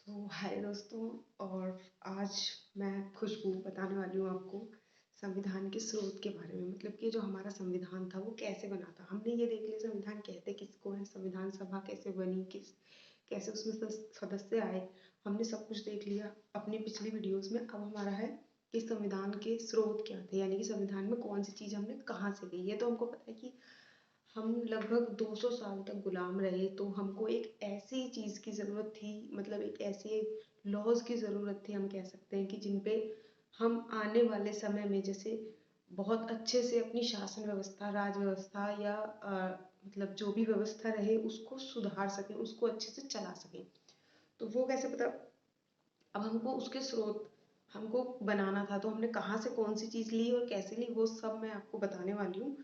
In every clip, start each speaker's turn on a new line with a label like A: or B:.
A: हाय दोस्तों। और आज मैं खुशबू बताने वाली हूँ आपको संविधान के स्रोत के बारे में। मतलब कि जो हमारा संविधान था वो कैसे बना था। हमने ये देख लिया संविधान कहते किसको है, संविधान सभा कैसे बनी, कैसे उसमें सदस्य आए। हमने सब कुछ देख लिया अपनी पिछली वीडियोस में। अब हमारा है कि संविधान के स्रोत क्या थे, यानी कि संविधान में कौन सी चीज़ हमने कहाँ से ली। ये तो हमको पता है कि हम लगभग 200 साल तक गुलाम रहे, तो हमको एक ऐसी चीज़ की ज़रूरत थी, मतलब एक ऐसे लॉज की ज़रूरत थी, हम कह सकते हैं कि जिन पे हम आने वाले समय में जैसे बहुत अच्छे से अपनी शासन व्यवस्था, राज व्यवस्था या मतलब जो भी व्यवस्था रहे उसको सुधार सकें, उसको अच्छे से चला सकें। तो वो कैसे पता। अब हमको उसके स्रोत हमको बनाना था, तो हमने कहाँ से कौन सी चीज़ ली और कैसे ली वो सब मैं आपको बताने वाली हूँ।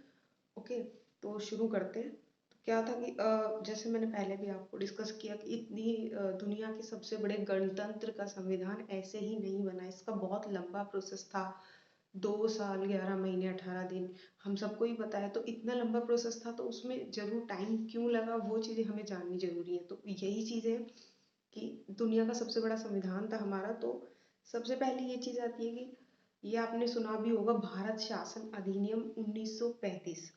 A: ओके, तो शुरू करते हैं। तो क्या था कि जैसे मैंने पहले भी आपको डिस्कस किया कि इतनी दुनिया के सबसे बड़े गणतंत्र का संविधान ऐसे ही नहीं बना, इसका बहुत लंबा प्रोसेस था। 2 साल 11 महीने 18 दिन, हम सबको ही पता है। तो इतना लंबा प्रोसेस था, तो उसमें जरूर टाइम क्यों लगा वो चीज़ें हमें जाननी जरूरी है। तो यही चीज़ें कि दुनिया का सबसे बड़ा संविधान था हमारा। तो सबसे पहले ये चीज़ आती है कि ये आपने सुना भी होगा, भारत शासन अधिनियम 1935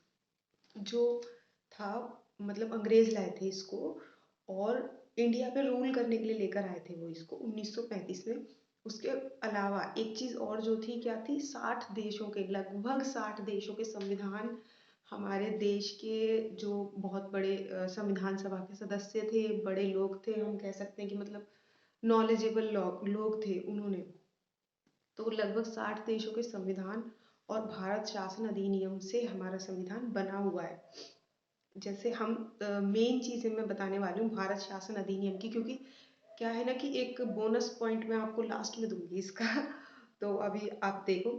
A: जो था। मतलब अंग्रेज लाए थे इसको और इंडिया पे रूल करने के लिए लेकर आए थे वो इसको 1935 में। उसके अलावा एक चीज़ और जो थी, क्या थी, 60 देशों के, लगभग 60 देशों के संविधान हमारे देश के जो बहुत बड़े संविधान सभा के सदस्य थे, बड़े लोग थे, हम कह सकते हैं कि मतलब नॉलेजेबल लोग थे उन्होंने। तो लगभग 60 देशों के संविधान और भारत शासन अधिनियम से हमारा संविधान बना हुआ है। जैसे हम मेन चीज़ें मैं बताने वाली हूँ भारत शासन अधिनियम की, क्योंकि क्या है ना कि एक बोनस पॉइंट मैं आपको लास्ट में दूंगी इसका। तो अभी आप देखो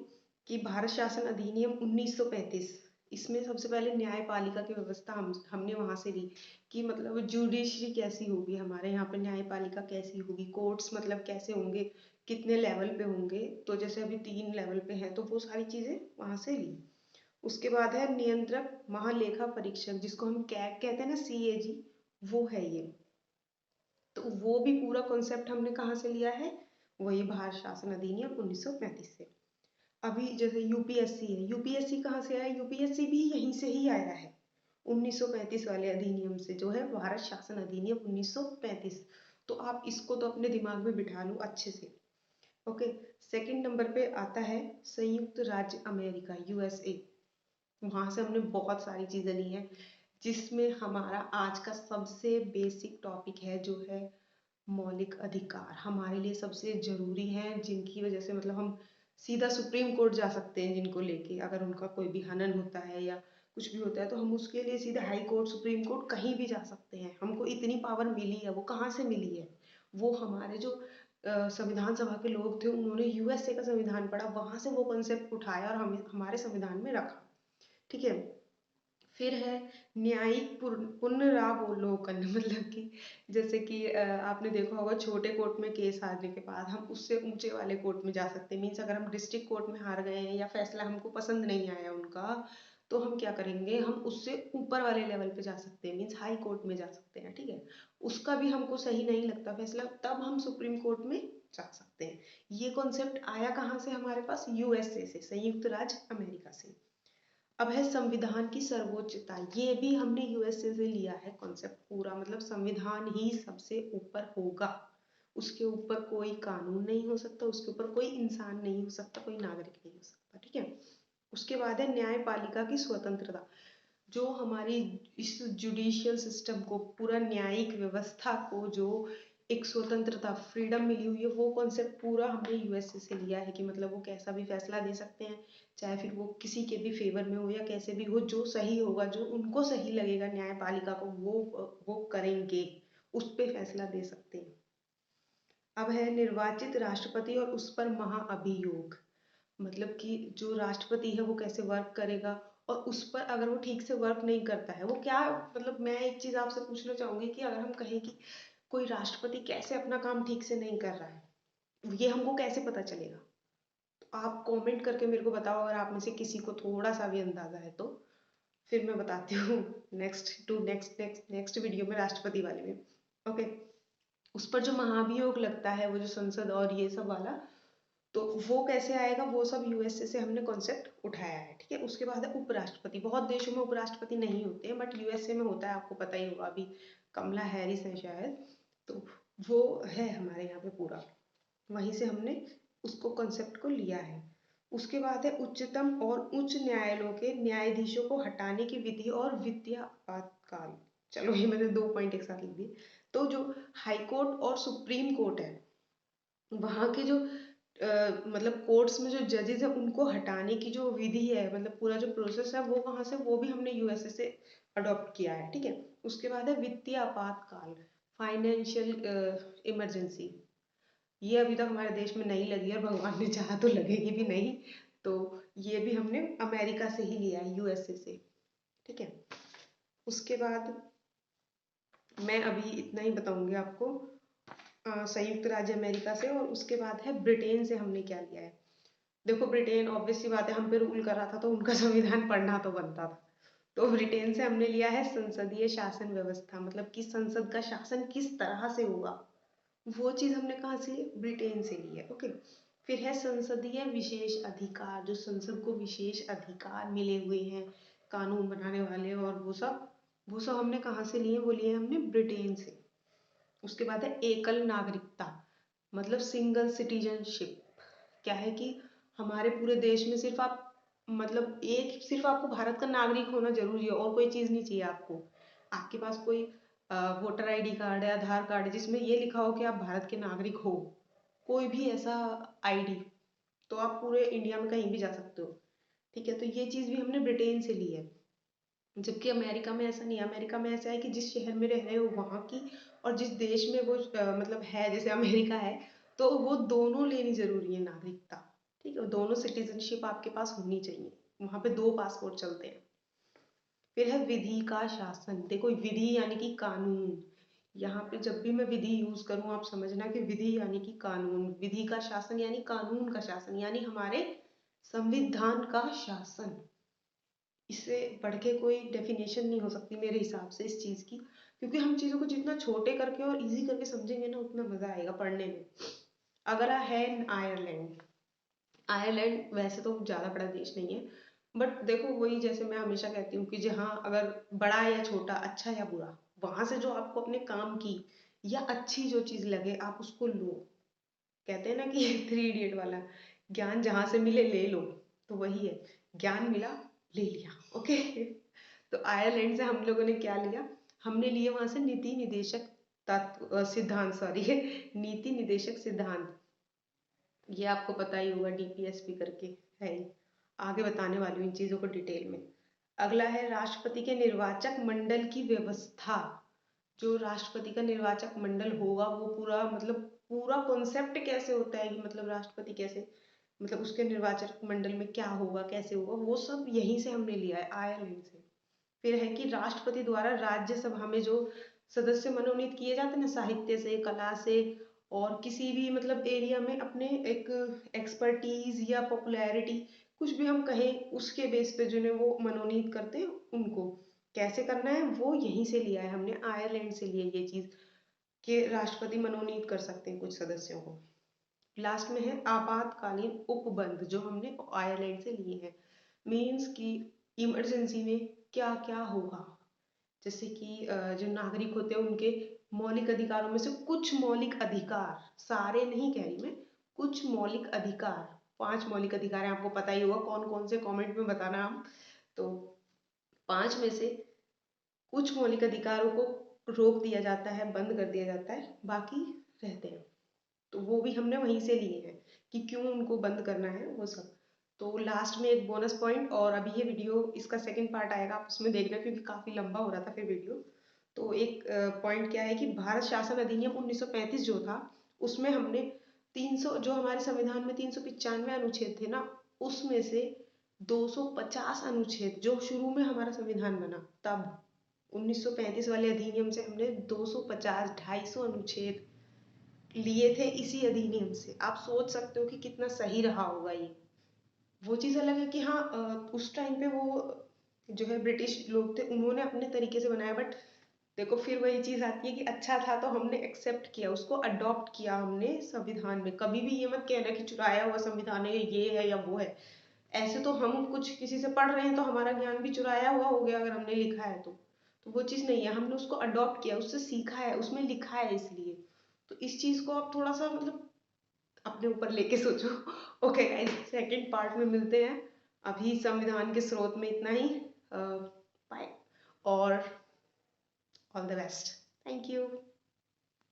A: कि भारत शासन अधिनियम 1935, इसमें सबसे पहले न्यायपालिका की व्यवस्था हमने वहां से ली कि मतलब जुडिशरी कैसी होगी, हमारे यहाँ पे न्यायपालिका कैसी होगी, कोर्ट्स मतलब कैसे होंगे, कितने लेवल पे होंगे। तो जैसे अभी 3 लेवल पे हैं, तो वो सारी चीज़ें वहां से ली। उसके बाद है नियंत्रक महालेखा परीक्षक, जिसको हम कैग कहते हैं ना, CAG, वो है ये। तो वो भी पूरा कॉन्सेप्ट हमने कहाँ से लिया है, वही भारत शासन अधिनियम 1935 से। अभी जैसे यूपीएससी है, यूपीएससी कहाँ से आया, यूपीएससी भी यहीं से ही आया है 1935 वाले अधिनियम से, जो है भारत शासन अधिनियम 1935। तो आप इसको तो अपने दिमाग में बिठा लो अच्छे से। ओके, सेकंड नंबर पे आता है संयुक्त राज्य अमेरिका, USA। वहां से हमने बहुत सारी चीजें ली हैं, जिसमें हमारा आज का सबसे बेसिक टॉपिक है जो है मौलिक अधिकार, हमारे लिए सबसे जरूरी है, जिनकी वजह से मतलब हम सीधा सुप्रीम कोर्ट जा सकते हैं, जिनको लेके अगर उनका कोई भी हनन होता है या कुछ भी होता है, तो हम उसके लिए सीधे हाई कोर्ट, सुप्रीम कोर्ट कहीं भी जा सकते हैं। हमको इतनी पावर मिली है, वो कहाँ से मिली है, वो हमारे जो संविधान सभा के लोग थे, उन्होंने USA का संविधान पढ़ा, वहां से वो कॉन्सेप्ट उठाया और हम हमारे संविधान में रखा। ठीक है। फिर है न्यायिक पुनरावलोकन मतलब कि जैसे कि आपने देखा होगा, छोटे कोर्ट में केस हारने के बाद हम उससे ऊंचे वाले कोर्ट में जा सकते हैं। मीन्स अगर हम डिस्ट्रिक्ट कोर्ट में हार गए हैं या फैसला हमको पसंद नहीं आया उनका, तो हम क्या करेंगे, हम उससे ऊपर वाले लेवल पे जा सकते हैं, मीन्स हाई कोर्ट में जा सकते हैं। ठीक है। उसका भी हमको सही नहीं लगता फैसला, तब हम सुप्रीम कोर्ट में जा सकते हैं। ये कॉन्सेप्ट आया कहाँ से हमारे पास, USA से, संयुक्त राज्य अमेरिका से। अब है संविधान की सर्वोच्चता, ये भी हमने USA से लिया है कॉन्सेप्ट पूरा। मतलब संविधान ही सबसे ऊपर होगा, उसके ऊपर कोई कानून नहीं हो सकता, उसके ऊपर कोई इंसान नहीं हो सकता, कोई नागरिक नहीं हो सकता। ठीक है। उसके बाद है न्यायपालिका की स्वतंत्रता, जो हमारी इस जुडिशियल सिस्टम को, पूरा न्यायिक व्यवस्था को जो एक स्वतंत्रता, फ्रीडम मिली हुई है, वो कॉन्सेप्ट पूरा हमने USA से लिया है कि मतलब वो कैसा भी फैसला दे सकते हैं, चाहे फिर वो किसी के भी फेवर में हो या कैसे भी हो, जो सही होगा, जो उनको सही लगेगा न्यायपालिका को, वो करेंगे, उस पे फैसला दे सकते हैं। अब है निर्वाचित राष्ट्रपति और उस पर महाअभियोग, मतलब कि जो राष्ट्रपति है वो कैसे वर्क करेगा, और उस पर अगर वो ठीक से वर्क नहीं करता है, वो क्या, मतलब मैं एक चीज आपसे पूछना चाहूंगी कि अगर हम कहें कि कोई राष्ट्रपति कैसे अपना काम ठीक से नहीं कर रहा है, ये हमको कैसे पता चलेगा। तो आप कमेंट करके मेरे को बताओ, अगर आप में से किसी को थोड़ा सा भी अंदाजा है तो फिर मैं बताती हूँ नेक्स्ट वीडियो में, राष्ट्रपति वाले में। ओके। उस पर जो महाभियोग लगता है, वो जो संसद और ये सब वाला, तो वो कैसे आएगा, वो सब यूएसए से हमने कॉन्सेप्ट उठाया है, ठीक है। उसके बाद है उपराष्ट्रपति। बहुत देशों में उपराष्ट्रपति नहीं होते हैं, बट यूएसए में होता है, आपको पता ही होगा, अभी कमला हैरिस है शायद, तो वो है हमारे यहाँ पे पूरा, वहीं से हमने उसको कॉन्सेप्ट को लिया है। उसके बाद है उच्चतम और उच्च न्यायालयों के न्यायाधीशों को हटाने की विधि और वित्तीय आपातकाल। चलो ये मैंने 2 पॉइंट एक साथ लिख दिए। तो जो हाई कोर्ट और सुप्रीम कोर्ट है, वहाँ के जो मतलब कोर्ट्स में जो जजेस है, उनको हटाने की जो विधि है, मतलब पूरा जो प्रोसेस है, वो कहाँ से, वो भी हमने यूएसए से अडॉप्ट किया है, ठीक है। उसके बाद है वित्तीय आपातकाल, फाइनेंशियल इमरजेंसी। ये अभी तक हमारे देश में नहीं लगी और भगवान ने चाहा तो लगेगी भी नहीं, तो ये भी हमने अमेरिका से ही लिया है, यूएसए से, ठीक है। उसके बाद मैं अभी इतना ही बताऊंगी आपको संयुक्त राज्य अमेरिका से, और उसके बाद है ब्रिटेन से हमने क्या लिया है। देखो ब्रिटेन ऑब्वियस सी बात है हम पे रूल कर रहा था, तो उनका संविधान पढ़ना तो बनता था। तो ब्रिटेन से हमने लिया है संसदीय शासन व्यवस्था, मतलब कि संसद का शासन किस तरह से होगा, वो चीज हमने कहाँ से ली, ब्रिटेन से ली है, ओके। फिर है संसदीय विशेष अधिकार, जो संसद को विशेष अधिकार मिले हुए हैं कानून बनाने वाले, और वो सब हमने कहाँ से लिए, वो लिए हमने ब्रिटेन से। उसके बाद है एकल नागरिकता, मतलब सिंगल सिटीजनशिप। क्या है कि हमारे पूरे देश में सिर्फ आप, मतलब एक सिर्फ आपको भारत का नागरिक होना जरूरी है, और कोई चीज नहीं चाहिए आपको। आपके पास कोई वोटर आईडी कार्ड है, आधार कार्ड है, जिसमें ये लिखा हो कि आप भारत के नागरिक हो, कोई भी ऐसा आईडी, तो आप पूरे इंडिया में कहीं भी जा सकते हो, ठीक है। तो ये चीज भी हमने ब्रिटेन से ली है। जबकि अमेरिका में ऐसा नहीं है, अमेरिका में ऐसा है कि जिस शहर में रह रहे हो वहाँ की, और जिस देश में वो मतलब है, जैसे अमेरिका है, तो वो दोनों लेनी जरूरी है नागरिकता, ठीक है। दोनों सिटीजनशिप आपके पास होनी चाहिए, वहाँ पे 2 पासपोर्ट चलते हैं। फिर है विधि का शासन। देखो विधि यानी कि कानून, यहाँ पे जब भी मैं विधि यूज करूँ, आप समझना कि विधि यानी कि कानून, विधि का शासन यानी कानून का शासन, यानी हमारे संविधान का शासन। इससे बढ़ के कोई डेफिनेशन नहीं हो सकती मेरे हिसाब से इस चीज की, क्योंकि हम चीजों को जितना छोटे करके और इजी करके समझेंगे ना, उतना मजा आएगा पढ़ने में। अगला है आयरलैंड। आयरलैंड वैसे तो ज्यादा बड़ा देश नहीं है, बट देखो वही, जैसे मैं हमेशा कहती हूँ कि जहाँ अगर बड़ा या छोटा, अच्छा या बुरा, वहां से जो आपको अपने काम की या अच्छी जो चीज लगे, आप उसको लो। कहते हैं ना कि 3 इडियट वाला, ज्ञान जहां से मिले ले लो, तो वही है, ज्ञान मिला, ले लिया, ओके। तो आयरलैंड से हम लोगों ने क्या लिया, हमने लिए वहां से नीति निदेशक तत्व सिद्धांत, सॉरी नीति निदेशक सिद्धांत। ये आपको पता ही होगा, डीपीएसपी करके है ही। आगे बताने वाली हूँ इन चीजों को डिटेल में। अगला है राष्ट्रपति के निर्वाचक मंडल की व्यवस्था। जो राष्ट्रपति का निर्वाचक मंडल होगा, वो पूरा मतलब पूरा कॉन्सेप्ट कैसे होता है कि मतलब राष्ट्रपति कैसे, मतलब उसके निर्वाचक मंडल में क्या होगा, कैसे होगा, वो सब यहीं से हमने लिया है, आयरलैंड से। फिर है कि राष्ट्रपति द्वारा राज्यसभा में जो सदस्य मनोनीत किए जाते हैं ना, साहित्य से, कला से, और किसी भी मतलब एरिया में अपने एक एक्सपर्टीज या पॉपुलैरिटी, कुछ भी हम कहें, उसके बेस पे जिन्हें वो मनोनीत करते हैं, उनको कैसे करना है, वो यहीं से लिया है हमने, आयरलैंड से लिया ये चीज, कि राष्ट्रपति मनोनीत कर सकते हैं कुछ सदस्यों को। लास्ट में है आपातकालीन उपबंध, जो हमने आयरलैंड से लिए हैं। मीन्स कि इमरजेंसी में क्या क्या होगा, जैसे कि जो नागरिक होते हैं उनके मौलिक अधिकारों में से कुछ मौलिक अधिकार, सारे नहीं कह रही मैं, कुछ मौलिक अधिकार, 5 मौलिक अधिकार है, आपको पता ही होगा कौन कौन से, कमेंट में बताना हम। तो 5 में से कुछ मौलिक अधिकारों को रोक दिया जाता है, बंद कर दिया जाता है, बाकी रहते हैं। तो वो भी हमने वहीं से लिए हैं कि क्यों उनको बंद करना है, वो सब। तो लास्ट में एक बोनस पॉइंट, और अभी ये वीडियो इसका सेकंड पार्ट आएगा, आप उसमें देखना, क्योंकि काफी लंबा हो रहा था फिर वीडियो। तो एक पॉइंट क्या है कि भारत शासन अधिनियम 1935 जो था, उसमें हमने 300, जो हमारे संविधान में 395 अनुच्छेद थे ना, उसमें से 250 अनुच्छेद, जो शुरू में हमारा संविधान बना तब 1935 वाले अधिनियम से हमने 250, 250 अनुच्छेद लिए थे इसी अधिनियम से। आप सोच सकते हो कि कितना सही रहा होगा ये। वो चीज़ अलग है कि हाँ, उस टाइम पे वो जो है ब्रिटिश लोग थे, उन्होंने अपने तरीके से बनाया, बट देखो फिर वही चीज़ आती है कि अच्छा था तो हमने एक्सेप्ट किया, उसको अडॉप्ट किया हमने संविधान में। कभी भी ये मत कहना कि चुराया हुआ संविधान है, ये है या वो है। ऐसे तो हम कुछ किसी से पढ़ रहे हैं तो हमारा ज्ञान भी चुराया हुआ हो गया अगर हमने लिखा है तो वो चीज़ नहीं है, हमने उसको अडॉप्ट किया, उससे सीखा है, उसमें लिखा है इसलिए। तो इस चीज़ को आप थोड़ा सा मतलब अपने ऊपर लेके सोचो। ओके गाइस, सेकंड पार्ट में मिलते हैं। अभी संविधान के स्रोत में इतना ही। बाय और all the best. Thank you.